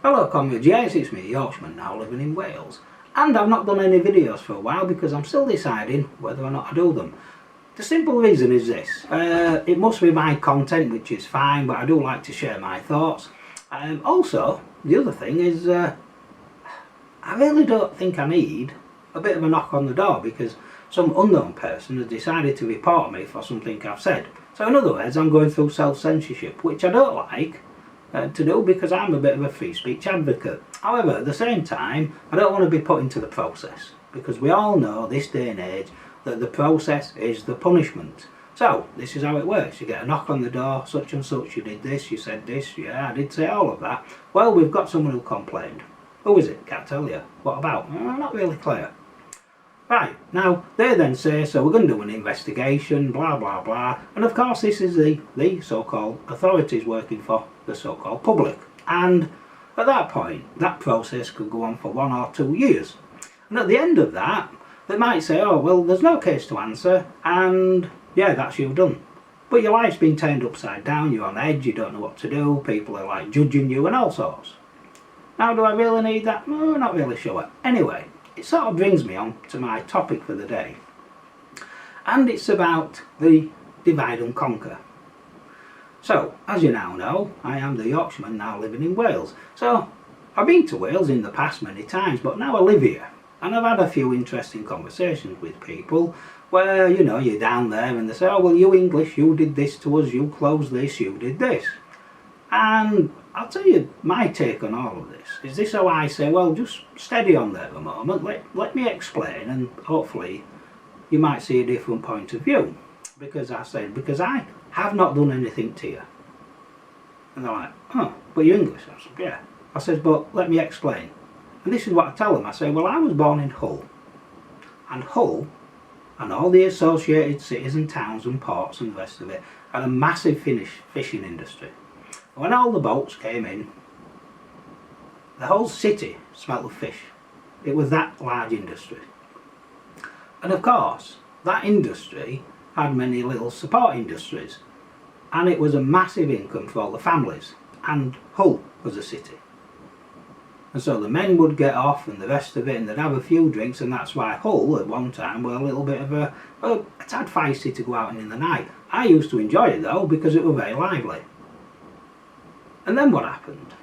Hello comrades, yes it's me, Yorkshireman, now living in Wales, and I've not done any videos for a while because I'm still deciding whether or not I do them. The simple reason is this, it must be my content, which is fine, but I do like to share my thoughts. Also, the other thing is, I really don't think I need a bit of a knock on the door because some unknown person has decided to report me for something I've said. So in other words, I'm going through self-censorship, which I don't like to do because I'm a bit of a free speech advocate. However, at the same time, I don't want to be put into the process because we all know this day and age that the process is the punishment. So this is how it works. You get a knock on the door, such and such, you did this, you said this, yeah I did say all of that. Well, we've got someone who complained. Who is it? Can't tell you. What about? Not really clear. Right, now they then say, so we're going to do an investigation, blah blah blah, and of course this is the so-called authorities working for the so-called public, and at that point that process could go on for 1 or 2 years, and at the end of that they might say, oh well, there's no case to answer, and yeah, that's you done. But your life's been turned upside down, you're on edge, you don't know what to do, people are like judging you and all sorts. Now do I really need that? No, not really sure. Anyway, it sort of brings me on to my topic for the day, and it's about the divide and conquer. So, as you now know, I am the Yorkshireman now living in Wales. So, I've been to Wales in the past many times, but now I live here, and I've had a few interesting conversations with people where, you know, you're down there and they say, oh well, you English, you did this to us, you closed this, you did this. And I'll tell you my take on all of this. Is this how I say, well, just steady on there a moment, let me explain, and hopefully you might see a different point of view. Because I said, because I have not done anything to you. And they're like, oh, but you're English. I said, yeah. I said, but let me explain. And this is what I tell them. I say, well, I was born in Hull. And Hull, and all the associated cities and towns and ports and the rest of it, had a massive fishing industry. When all the boats came in, the whole city smelled of fish. It was that large industry. And of course, that industry had many little support industries. And it was a massive income for all the families. And Hull was a city. And so the men would get off and the rest of it, and they'd have a few drinks, and that's why Hull at one time were a little bit of a tad feisty to go out in the night. I used to enjoy it though because it was very lively. And then what happened?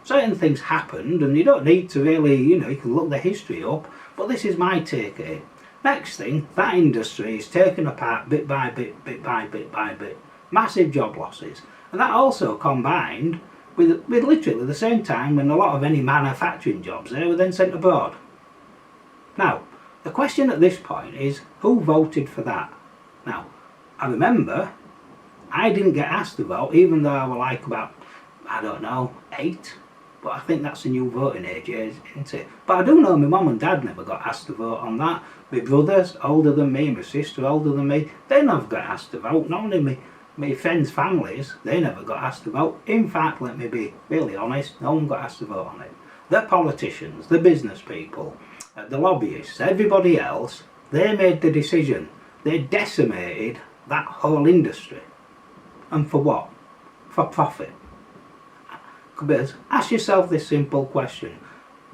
Certain things happened, and you don't need to really, you know, you can look the history up, but this is my take at it. Next thing, that industry is taken apart bit by bit, bit by bit by bit. Massive job losses. And that also combined with literally the same time when a lot of any manufacturing jobs there were then sent abroad. Now, the question at this point is, who voted for that? Now, I remember I didn't get asked to vote, even though I was like about, I don't know, 8. But I think that's the new voting age, isn't it? But I do know my mum and dad never got asked to vote on that. My brothers, older than me, my sister, older than me, they never got asked to vote. Not only my friends' families, they never got asked to vote. In fact, let me be really honest, no one got asked to vote on it. The politicians, the business people, the lobbyists, everybody else, they made the decision. They decimated that whole industry. And for what? For profit. Because ask yourself this simple question.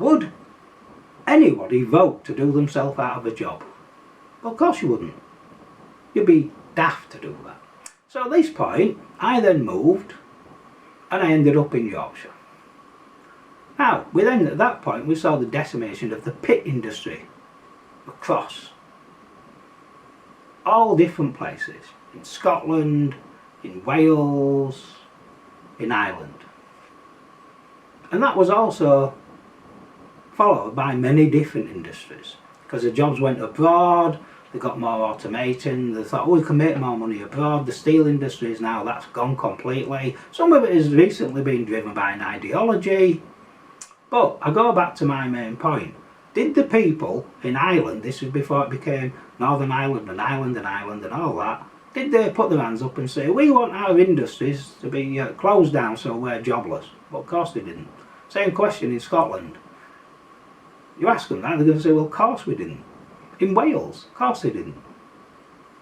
Would anybody vote to do themselves out of a job? Well, of course you wouldn't. You'd be daft to do that. So at this point, I then moved and I ended up in Yorkshire. Now, at that point, we saw the decimation of the pit industry across all different places. In Scotland, in Wales, in Ireland. And that was also followed by many different industries, because the jobs went abroad, they got more automation, they thought, oh, we can make more money abroad. The steel industry is now, that's gone completely. Some of it has recently been driven by an ideology. But I go back to my main point. Did the people in Ireland, this was before it became Northern Ireland and Ireland and Ireland and all that, did they put their hands up and say, we want our industries to be closed down so we're jobless? Well, of course they didn't. Same question in Scotland. You ask them that, they're going to say, well, of course we didn't. In Wales, of course they didn't.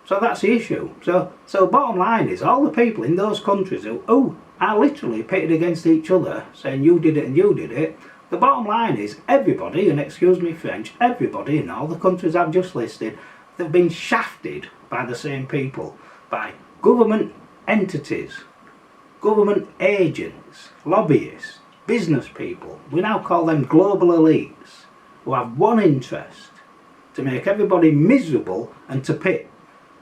So that's the issue. So bottom line is, all the people in those countries who are literally pitted against each other, saying you did it and you did it. The bottom line is everybody, and excuse me French, everybody in all the countries I've just listed, they've been shafted by the same people, by government entities, government agents, lobbyists, business people. We now call them global elites, who have one interest: to make everybody miserable and to pit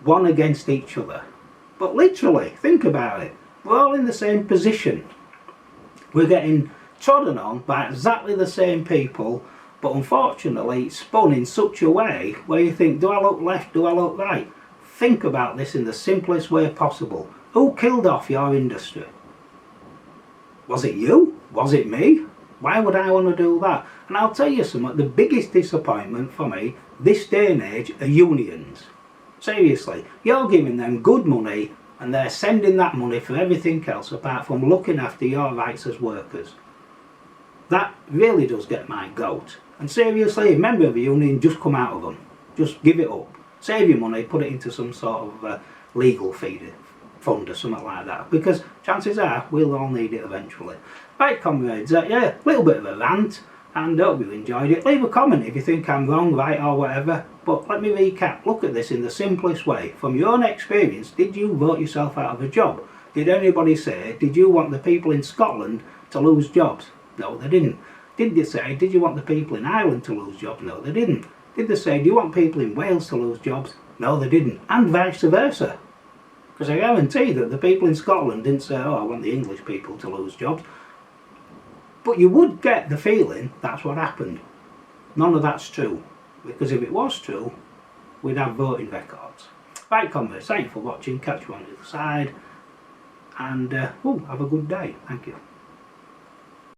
one against each other. But literally, think about it, we're all in the same position. We're getting trodden on by exactly the same people, but unfortunately it's spun in such a way where you think, do I look left, do I look right? Think about this in the simplest way possible. Who killed off your industry? Was it you? Was it me? Why would I want to do that? And I'll tell you something, the biggest disappointment for me this day and age are unions. Seriously, you're giving them good money and they're sending that money for everything else apart from looking after your rights as workers. That really does get my goat. And seriously, a member of a union, just come out of them. Just give it up. Save your money, put it into some sort of legal fund or something like that. Because chances are, we'll all need it eventually. Right, comrades, yeah, a little bit of a rant. And I hope you enjoyed it. Leave a comment if you think I'm wrong, right, or whatever. But let me recap. Look at this in the simplest way. From your own experience, did you vote yourself out of a job? Did anybody say, did you want the people in Scotland to lose jobs? No, they didn't. Did they say, did you want the people in Ireland to lose jobs? No, they didn't. Did they say, do you want people in Wales to lose jobs? No, they didn't. And vice versa. Because I guarantee that the people in Scotland didn't say, oh, I want the English people to lose jobs. But you would get the feeling that's what happened. None of that's true. Because if it was true, we'd have voting records. Right, comrades, thank you for watching. Catch you on the other side. And, have a good day. Thank you.